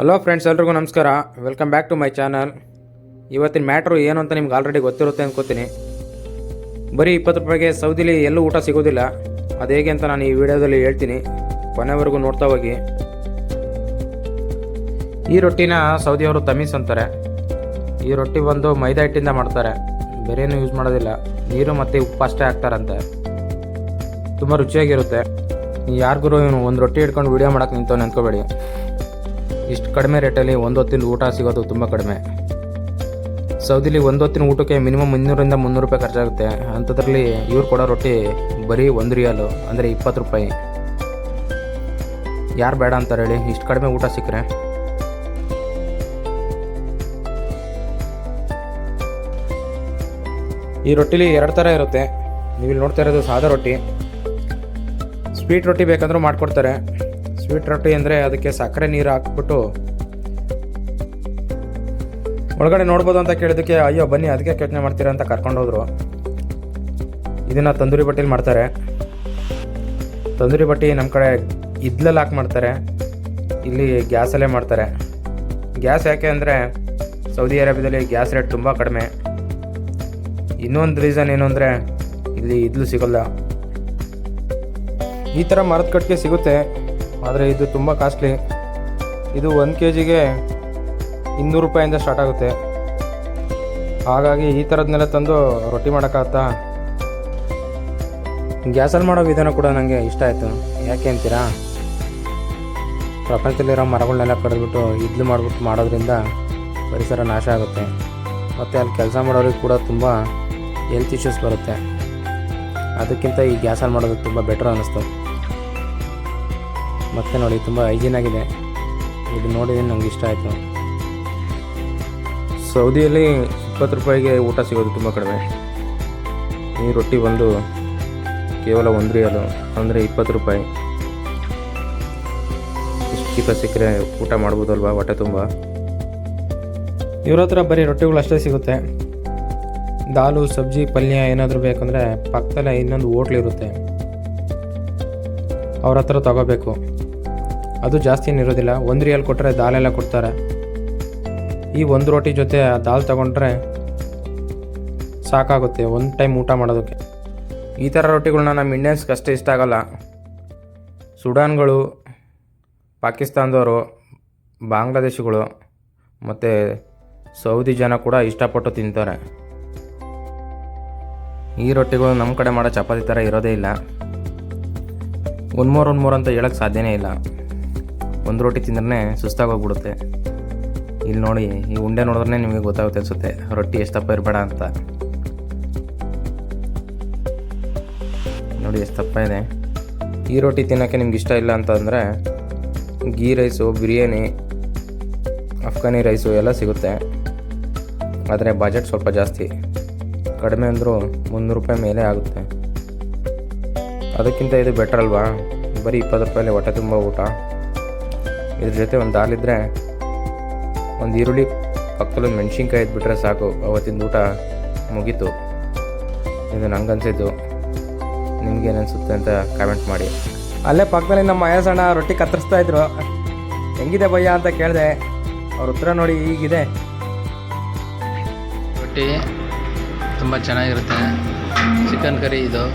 Hello friends, ಎಲ್ರಿಗೂ ನಮಸ್ಕಾರ. Welcome back to my channel. ಇವತ್ತಿನ ಮ್ಯಾಟ್ರು ಏನು ಅಂತ ನಿಮ್ಗೆ ಆಲ್ರೆಡಿ ಗೊತ್ತಿರುತ್ತೆ ಅನ್ಕೋತೀನಿ. ಬರೀ 20 ರೂಪಾಯಿಗೆ ಸೌದಿಲಿ ಎಲ್ಲೂ ಊಟ ಸಿಗೋದಿಲ್ಲ. ಅದು ಹೇಗೆ ಅಂತ ನಾನು ಈ ವಿಡಿಯೋದಲ್ಲಿ ಹೇಳ್ತೀನಿ, ಕೊನೆವರೆಗೂ ನೋಡ್ತಾ ಹೋಗಿ. ಈ ರೊಟ್ಟಿನ ಸೌದಿಯವರು ತಮೀಸ್ ಅಂತಾರೆ. ಈ ರೊಟ್ಟಿ ಬಂದು ಮೈದಾ ಹಿಟ್ಟಿಂದ ಮಾಡ್ತಾರೆ, ಬೇರೇನೂ ಯೂಸ್ ಮಾಡೋದಿಲ್ಲ. ನೀರು ಮತ್ತು ಉಪ್ಪು ಅಷ್ಟೇ ಹಾಕ್ತಾರಂತೆ. ತುಂಬ ರುಚಿಯಾಗಿರುತ್ತೆ. ಯಾರಿಗೂ ಇವನು ಒಂದು ರೊಟ್ಟಿ ಹಿಡ್ಕೊಂಡು ವೀಡಿಯೋ ಮಾಡೋಕ್ಕೆ ನಿಂತವನು ಅನ್ಕೋಬೇಡಿ. ಇಷ್ಟು ಕಡಿಮೆ ರೇಟಲ್ಲಿ ಒಂದು ಹೊತ್ತಿನ ಊಟ ಸಿಗೋದು ತುಂಬ ಕಡಿಮೆ. ಸೌದಿಲಿ ಒಂದು ಹೊತ್ತಿನ ಊಟಕ್ಕೆ ಮಿನಿಮಮ್ 200ರಿಂದ 300 ರೂಪಾಯಿ ಖರ್ಚಾಗುತ್ತೆ. ಅಂಥದ್ರಲ್ಲಿ ಇವ್ರು ಕೊಡೋ ರೊಟ್ಟಿ ಬರೀ 1 ರಿಯಾಲು, ಅಂದರೆ 20 ರೂಪಾಯಿ. ಯಾರು ಬೇಡ ಅಂತಾರೆ ಹೇಳಿ, ಇಷ್ಟು ಕಡಿಮೆ ಊಟ ಸಿಕ್ಕರೆ. ಈ ರೊಟ್ಟಿಲಿ 2 ಥರ ಇರುತ್ತೆ. ನೀವು ಇಲ್ಲಿ ನೋಡ್ತಾ ಇರೋದು ಸಾದಾ ರೊಟ್ಟಿ. ಸ್ವೀಟ್ ರೊಟ್ಟಿ ಬೇಕಂದ್ರೂ ಮಾಡಿಕೊಡ್ತಾರೆ. ಸ್ವೀಟ್ ರೊಟ್ಟಿ ಅಂದರೆ ಅದಕ್ಕೆ ಸಕ್ಕರೆ ನೀರು ಹಾಕ್ಬಿಟ್ಟು ಒಳಗಡೆ ನೋಡ್ಬೋದು ಅಂತ ಕೇಳಿದಕ್ಕೆ, ಅಯ್ಯೋ ಬನ್ನಿ ಅದಕ್ಕೆ ಯೋಚನೆ ಮಾಡ್ತೀರಾ ಅಂತ ಕರ್ಕೊಂಡೋದ್ರು. ಇದನ್ನು ತಂದೂರಿ ಬಟ್ಟೆಲಿ ಮಾಡ್ತಾರೆ. ತಂದೂರಿ ಬಟ್ಟಿ ನಮ್ಮ ಕಡೆ ಇದ್ಲಲ್ಲಿ ಹಾಕಿ ಮಾಡ್ತಾರೆ, ಇಲ್ಲಿ ಗ್ಯಾಸಲ್ಲೇ ಮಾಡ್ತಾರೆ. ಗ್ಯಾಸ್ ಯಾಕೆ ಅಂದರೆ ಸೌದಿ ಅರೇಬಿಯಾದಲ್ಲಿ ಗ್ಯಾಸ್ ರೇಟ್ ತುಂಬ ಕಡಿಮೆ. ಇನ್ನೊಂದು ರೀಸನ್ ಏನು ಅಂದರೆ ಇಲ್ಲಿ ಇದ್ಲು ಸಿಗೋಲ್ಲ. ಈ ಥರ ಮರದ ಕಟ್ಟಿಗೆ ಸಿಗುತ್ತೆ, ಆದರೆ ಇದು ತುಂಬ ಕಾಸ್ಟ್ಲಿ. ಇದು 1 kgಗೆ 200 ರೂಪಾಯಿಂದ ಸ್ಟಾರ್ಟ್ ಆಗುತ್ತೆ. ಹಾಗಾಗಿ ಈ ಥರದನ್ನೆಲ್ಲ ತಂದು ರೊಟ್ಟಿ ಮಾಡೋಕ್ಕಾಗತ್ತಾ? ಗ್ಯಾಸಲ್ಲಿ ಮಾಡೋ ವಿಧಾನ ಕೂಡ ನನಗೆ ಇಷ್ಟ ಆಯಿತು. ಯಾಕೆ ಅಂತೀರಾ? ಪ್ರಪಂಚದಲ್ಲಿರೋ ಮರಗಳನ್ನೆಲ್ಲ ಕಡಿದ್ಬಿಟ್ಟು ಇದ್ಲು ಮಾಡಿಬಿಟ್ಟು ಮಾಡೋದ್ರಿಂದ ಪರಿಸರ ನಾಶ ಆಗುತ್ತೆ. ಮತ್ತು ಅಲ್ಲಿ ಕೆಲಸ ಮಾಡೋರಿಗೆ ಕೂಡ ತುಂಬ ಹೆಲ್ತ್ ಇಶ್ಯೂಸ್ ಬರುತ್ತೆ. ಅದಕ್ಕಿಂತ ಈ ಗ್ಯಾಸಲ್ಲಿ ಮಾಡೋದು ತುಂಬ ಬೆಟರ್ ಅನ್ನಿಸ್ತು. ಮತ್ತು ನೋಡಿ, ತುಂಬ ಹೈಜೀನ್ ಆಗಿದೆ. ಇದು ನೋಡಿದ್ರೆ ನನಗೆ ಇಷ್ಟ ಆಯಿತು. ಸೌದಿಯಲ್ಲಿ 20 ರೂಪಾಯಿಗೆ ಊಟ ಸಿಗೋದು ತುಂಬ ಕಡಿಮೆ. ಈ ರೊಟ್ಟಿ ಬಂದು ಕೇವಲ 1 ರಿಯಾಲು, ಅಂದರೆ 20 ರೂಪಾಯಿ. ಇಷ್ಟು ಚೀಪ ಸಿಕ್ಕರೆ ಊಟ ಮಾಡ್ಬೋದಲ್ವಾ ಹೊಟ್ಟೆ ತುಂಬ. ಇವ್ರ ಹತ್ರ ಬರೀ ರೊಟ್ಟಿಗಳು ಅಷ್ಟೇ ಸಿಗುತ್ತೆ. ದಾಲು, ಸಬ್ಜಿ, ಪಲ್ಯ ಏನಾದರೂ ಬೇಕಂದರೆ ಪಕ್ಕದಲ್ಲೇ ಇನ್ನೊಂದು ಹೋಟ್ಲಿರುತ್ತೆ, ಅವ್ರ ಹತ್ರ ತಗೋಬೇಕು. ಅದು ಜಾಸ್ತಿ ಏನಿರೋದಿಲ್ಲ. 1 ರಿಯಾಲ್ ಕೊಟ್ಟರೆ ದಾಲೆಲ್ಲ ಕೊಡ್ತಾರೆ. ಈ ಒಂದು ರೊಟ್ಟಿ ಜೊತೆ ಆ ದಾಲ್ ತೊಗೊಂಡ್ರೆ ಸಾಕಾಗುತ್ತೆ ಒಂದು ಟೈಮ್ ಊಟ ಮಾಡೋದಕ್ಕೆ. ಈ ಥರ ರೊಟ್ಟಿಗಳನ್ನ ನಮ್ಮ ಇಂಡಿಯನ್ಸ್ಗೆ ಅಷ್ಟೇ ಇಷ್ಟ ಆಗೋಲ್ಲ. ಸುಡಾನ್ಗಳು, ಪಾಕಿಸ್ತಾನದವರು, ಬಾಂಗ್ಲಾದೇಶಿಗಳು ಮತ್ತು ಸೌದಿ ಜನ ಕೂಡ ಇಷ್ಟಪಟ್ಟು ತಿಂತಾರೆ. ಈ ರೊಟ್ಟಿಗಳು ನಮ್ಮ ಕಡೆ ಮಾಡೋ ಚಪಾತಿ ಥರ ಇರೋದೇ ಇಲ್ಲ. ಒಂದು ಮೂರು ಅಂತ ಹೇಳೋಕ್ಕೆ ಸಾಧ್ಯನೇ ಇಲ್ಲ. ಒಂದು ರೊಟ್ಟಿ ತಿಂದ್ರೆ ಸುಸ್ತಾಗೋಗ್ಬಿಡುತ್ತೆ. ಇಲ್ಲಿ ನೋಡಿ, ಈ ಉಂಡೆ ನೋಡಿದ್ರೆ ನಿಮಗೆ ಗೊತ್ತಾಗುತ್ತೆ ಅನಿಸುತ್ತೆ ರೊಟ್ಟಿ ಎಷ್ಟಪ್ಪ ಇರಬೇಡ ಅಂತ. ನೋಡಿ ಎಷ್ಟು ದಪ್ಪ ಇದೆ. ಈ ರೊಟ್ಟಿ ತಿನ್ನೋಕ್ಕೆ ನಿಮ್ಗೆ ಇಷ್ಟ ಇಲ್ಲ ಅಂತಂದರೆ ghee rice, biryani, Afghani rice ಎಲ್ಲ ಸಿಗುತ್ತೆ. ಆದರೆ ಬಜೆಟ್ ಸ್ವಲ್ಪ ಜಾಸ್ತಿ. ಕಡಿಮೆ ಅಂದರೂ 300 ರೂಪಾಯಿ ಮೇಲೆ ಆಗುತ್ತೆ. ಅದಕ್ಕಿಂತ ಇದು ಬೆಟರ್ ಅಲ್ವಾ? ಬರೀ 20 ರೂಪಾಯಲ್ಲಿ ಹೊಟ್ಟೆ ತುಂಬ ಊಟ. ಇದ್ರ ಜೊತೆ ಒಂದು ದಾಲಿದ್ದರೆ, ಒಂದು ಈರುಳ್ಳಿ, ಪಕ್ಕದಲ್ಲಿ ಮೆಣಸಿನ್ಕಾಯಿ ಇದ್ಬಿಟ್ರೆ ಸಾಕು, ಅವತ್ತಿನ ಊಟ ಮುಗೀತು. ಇದು ನಂಗೆ ಅನಿಸಿದ್ದು. ನಿಮ್ಗೇನು ಅನಿಸುತ್ತೆ ಅಂತ ಕಾಮೆಂಟ್ ಮಾಡಿ. ಅಲ್ಲೇ ಪಕ್ಕದಲ್ಲಿ ನಮ್ಮ ಮಹೇಶಣ್ಣ ರೊಟ್ಟಿ ಕತ್ತರಿಸ್ತಾ ಇದ್ರು. ಹೆಂಗಿದೆ ಭಯ್ಯ ಅಂತ ಕೇಳಿದೆ. ಅವ್ರ ಉತ್ತರ ನೋಡಿ ಹೀಗಿದೆ. ರೊಟ್ಟಿ ತುಂಬ ಚೆನ್ನಾಗಿರುತ್ತೆ. ಚಿಕನ್ ಕರಿ ಇದು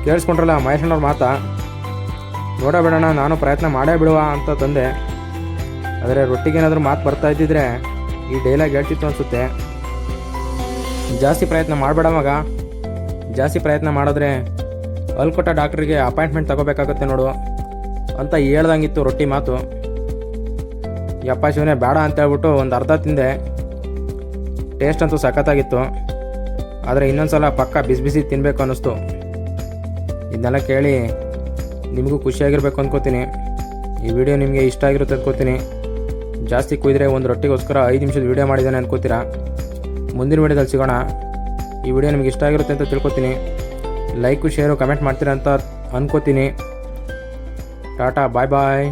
ಕೇಳಿಸ್ಕೊಂಡ್ರಲ್ಲ ಮಹೇಶಣ್ಣವ್ರ ಮಾತಾ. ನೋಡಬೇಡಣ್ಣ, ನಾನು ಪ್ರಯತ್ನ ಮಾಡೇ ಬಿಡುವ ಅಂತ ತಂದೆ. ಆದರೆ ರೊಟ್ಟಿಗೇನಾದರೂ ಮಾತು ಬರ್ತಾ ಇದ್ದಿದ್ರೆ ಈ ಡೈಲಾಗ್ ಹೇಳ್ತಿತ್ತು ಅನಿಸುತ್ತೆ. ಜಾಸ್ತಿ ಪ್ರಯತ್ನ ಮಾಡಬೇಡ ಮಗ. ಜಾಸ್ತಿ ಪ್ರಯತ್ನ ಮಾಡಿದ್ರೆ ಅಲ್ಲಿ ಕೊಟ್ಟ ಡಾಕ್ಟ್ರಿಗೆ ಅಪಾಯಿಂಟ್ಮೆಂಟ್ ತಗೋಬೇಕಾಗತ್ತೆ ನೋಡು ಅಂತ ಹೇಳ್ದಂಗಿತ್ತು ರೊಟ್ಟಿ ಮಾತು. ಯಪ್ಪ ಶಿವನೇ ಬೇಡ ಅಂತ ಹೇಳ್ಬಿಟ್ಟು ಒಂದು ಅರ್ಧ ತಿಂದೆ. ಟೇಸ್ಟ್ ಅಂತೂ ಸಖತ್ತಾಗಿತ್ತು. ಆದರೆ ಇನ್ನೊಂದು ಸಲ ಪಕ್ಕ ಬಿಸಿ ಬಿಸಿ ತಿನ್ನಬೇಕು ಅನ್ನಿಸ್ತು. ಇದನ್ನೆಲ್ಲ ಕೇಳಿ ನಿಮಗೂ ಖುಷಿಯಾಗಿರ್ಬೇಕು ಅಂದ್ಕೋತೀನಿ. ಈ ವಿಡಿಯೋ ನಿಮಗೆ ಇಷ್ಟ ಆಗಿರುತ್ತೆ ಅಂದ್ಕೋತೀನಿ. ಜಾಸ್ತಿ ಕುಯ್ದರೆ ಒಂದು ರೊಟ್ಟಿಗೋಸ್ಕರ 5 ನಿಮಿಷದ ವಿಡಿಯೋ ಮಾಡಿದ್ದಾನೆ ಅಂದ್ಕೋತೀರಾ. ಮುಂದಿನ ವಿಡಿಯೋದಲ್ಲಿ ಸಿಗೋಣ. ಈ ವಿಡಿಯೋ ನಿಮಗೆ ಇಷ್ಟ ಆಗಿರುತ್ತೆ ಅಂತ ತಿಳ್ಕೊತೀನಿ. ಲೈಕು, ಶೇರು, ಕಮೆಂಟ್ ಮಾಡ್ತೀರಾ ಅಂತ ಅಂದ್ಕೋತೀನಿ. ಟಾಟಾ, ಬಾಯ್ ಬಾಯ್.